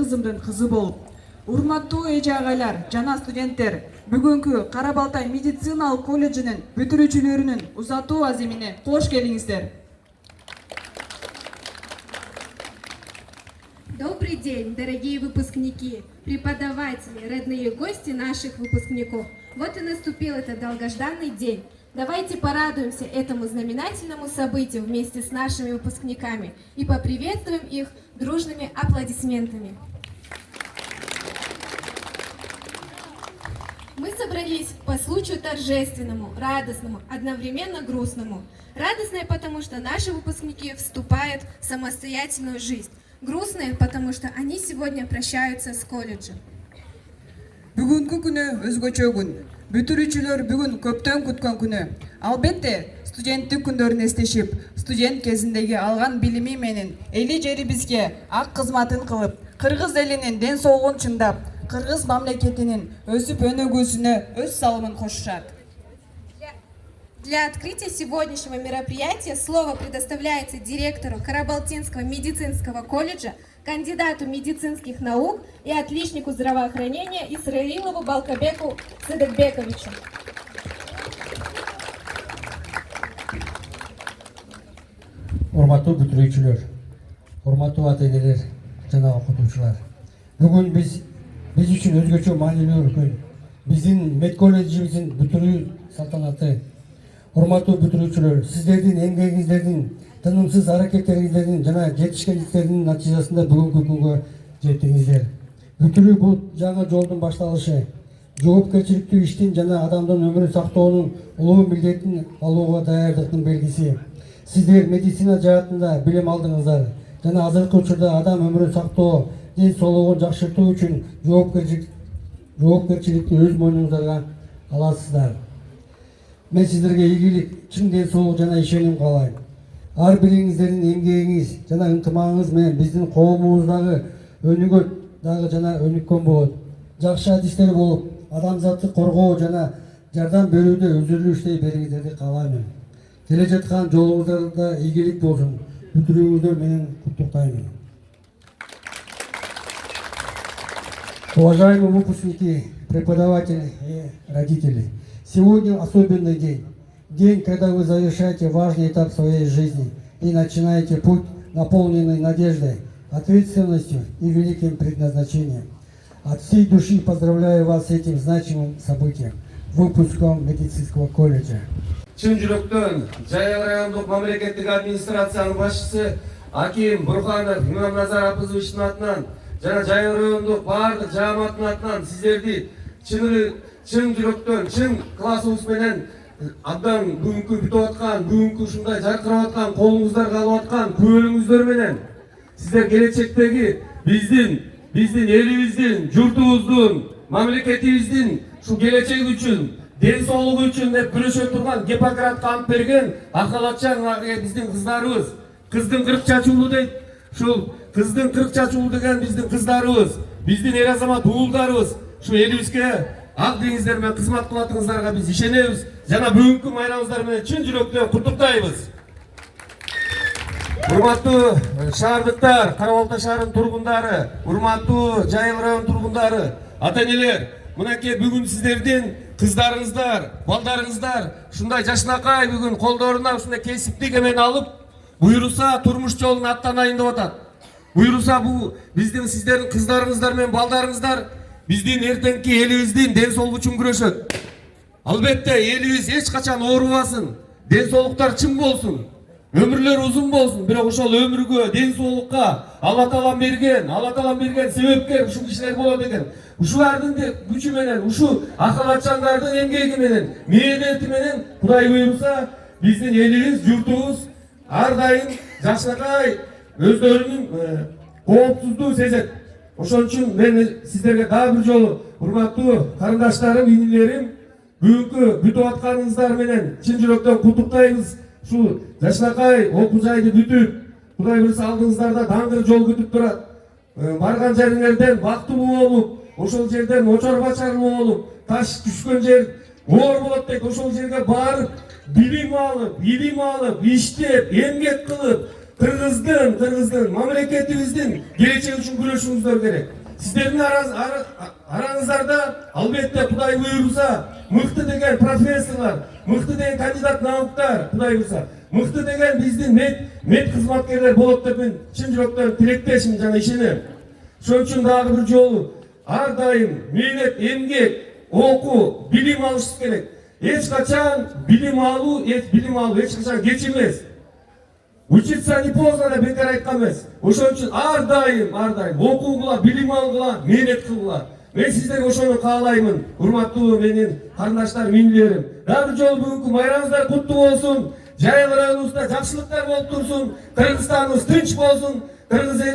кызымдын кызы болуп. Урматтуу эже агайлар жана студенттер, бүгүнкү Кара Балтай медициналык колледжинин бүтүрүүчүлөрүнүн узатуу азимине кош келиңиздер. Добрый день, дорогие выпускники, преподаватели, родные гости наших выпускников. Вот и наступил этот долгожданный день. Давайте порадуемся этому знаменательному событию вместе с нашими выпускниками и поприветствуем их дружными аплодисментами. Мы собрались по случаю торжественному, радостному, одновременно грустному. Радостное, потому что наши выпускники вступают в самостоятельную жизнь. Грустные, потому что они сегодня прощаются с колледжем. Бүгүнкү күнү өзгөчө күн. Бүтүрүүчүлөр бүгүн көптөн күткөн күнү. Албетте, студенттик күндөрүн эстешип, студент кезиндеги алган билими менен эли жерибизге ак кызматын кылып, кыргыз элинин ден соолугун чындап, кыргыз мамлекетинин өсүп өнүгүүсүнө өз салымын кошушат. Для открытия сегодняшнего мероприятия слово предоставляется директору Карабалтинского медицинского колледжа, кандидату медицинских наук и отличнику здравоохранения Исраилову Балкабеку Сыдыкбековичу. Урматтуу бүтүрүүчүлөр, урматтуу ата-энелер жана окутуучулар. Бүгүн биз үчүн өзгөчө маанилүү күн. Биздин мед колледжибиздин бүтүрүү салтанаты. Урматтуу бүтүрүүчүлөр, сиздердин эмгегиңиздердин, тынымсыз аракеттериңиздердин жана жетишкендиктердин натыйжасында бүгүнкү күнгө жеттиңиздер. Бүтүрүү бул жаңы жолдун башталышы. Жоопкерчиликтүү иштин жана адамдын өмүрүн сактоонун улуу милдетин алууга даярдыктын белгиси. Сиздер медицина жаатында билим алдыңыздар жана азыркы учурда адам өмүрүн сактоо, ден соолугун жакшыртуу үчүн жоопкерчиликти өз мойнуңуздарга аласыздар. Мен сиздерге ийгилик, чың ден соолук жана ишеним каалайм. Ар бириңиздердин эмгегиңиз жана ынтымагыңыз менен биздин коомубуздагы өнүгөт дагы жана өнүккөн болот. Жакшы адистер болуп, адамзатты коргоо жана жардам берүүдө өздөрү иштей бериңиздерди каалайм. Келе жаткан жолуңуздарда ийгилик болсун. Бүтүрүүңүздөр менен куттуктайм. Уважаемые выпускники, преподаватели и родители, сегодня особенный день. День, когда вы завершаете важный этап своей жизни и начинаете путь, наполненный надеждой, ответственностью и великим предназначением. От всей души поздравляю вас с этим значимым событием, выпуском медицинского колледжа. Чын жүрөктөн Жайыл райондук мамлекеттик администрациянын башчысы Аким Бурханов Имамназар Апызовичтин атынан жана Жайыл райондук баардык жааматтын атынан сиздерди чын жүрөктөн, чын классыбыз менен абдан бүгүнкү бүтүп аткан, бүгүнкү ушундай жаркырап аткан, колуңуздарга алып аткан көңүлүңүздөр менен сиздер келечектеги биздин элибиздин, журтубуздун, мамлекетибиздин ушу келечеги үчүн, ден соолугу үчүн деп күрөшө турган Гиппократка ант берген ак халатчан биздин кыздарыбыз, кыздын 40 чачуулу дейт. Ушул кыздын 40 чачуулу деген биздин кыздарыбыз, биздин эр азамат уулдарыбыз ушу элибизге ак деңиздер менен кызмат кылатыңыздарга биз ишенебиз жана бүгүнкү майрамыңыздар менен чын жүрөктөн куттуктайбыз. Урматтуу шаардыктар, Кара Балтай шаарынын тургундары, урматтуу Жайыл районунун тургундары, ата-энелер, мынакей бүгүн сиздердин кыздарыңыздар, балдарыңыздар ушундай жашынакай бүгүн колдоруна ушундай кесиптик эмен алып, буйруса турмуш жолуна аттанайын деп атат. Буйруса бул биздин сиздердин кыздарыңыздар менен балдарыңыздар биздин эртеңки элибиздин ден соолугу үчүн күрөшөт. Албетте элибиз эч качан оорубасын, ден соолуктар чың болсун, өмүрлөр узун болсун. Бирок ошол өмүргө, ден соолукка Алла Таалам берген себепкер ушул кишилер болот экен. Ушулардын күчү менен, ушу акалатчандардын эмгеги менен, мээнети менен Кудай буйруса биздин элибиз, журтубуз ар дайым жакшынакай өздөрүнүн коопсуздугун сезет. Ошон үчүн мен сиздерге дагы бир жолу урматтуу карындаштарым, инилерим, бүгүнкү бүтүп атканыңыздар менен чын жүрөктөн куттуктайбыз. Ушул жашынакай окуу жайды бүтүп, Кудай буйруса алдыңыздарда даңгыр жол күтүп турат. Барган жериңерден бактылуу болуп, ошол жерден очор бачарлуу болуп, таш түшкөн жер оор болот дейт. Ошол жерге барып, билим алып, иштеп, эмгек кылып, Кыргыздын мамлекетибиздин келечеги үчүн күрөшүңүздөр керек. Сиздердин араңыздарда албетте Кудай буйруса мыкты деген профессорлор, мыкты деген кандидат науктар, Кудай буйруса мыкты деген биздин мед кызматкерлер болот деп мен чын жүрөктөн тилектешмин жана ишенем. Ошон үчүн дагы бир жолу ар дайым мээнет, эмгек, окуу, билим алышыбыз керек. Эч качан билим алуу эч качан кеч эмес. Учиться не поздно деп бекер айткан эмес. Ошон үчүн ар дайым окуугула, билим алгыла, мээнет кылгыла. Мен сиздерге ошону каалаймын, урматтуу менин карындаштарым, миңдилерим. Дагы бир жолу бүгүнкү майрамыңыздар куттуу болсун. Жайыл районубузда жакшылыктар болуп турсун. Кыргызстаныбыз тынч болсун. Кыргыз эли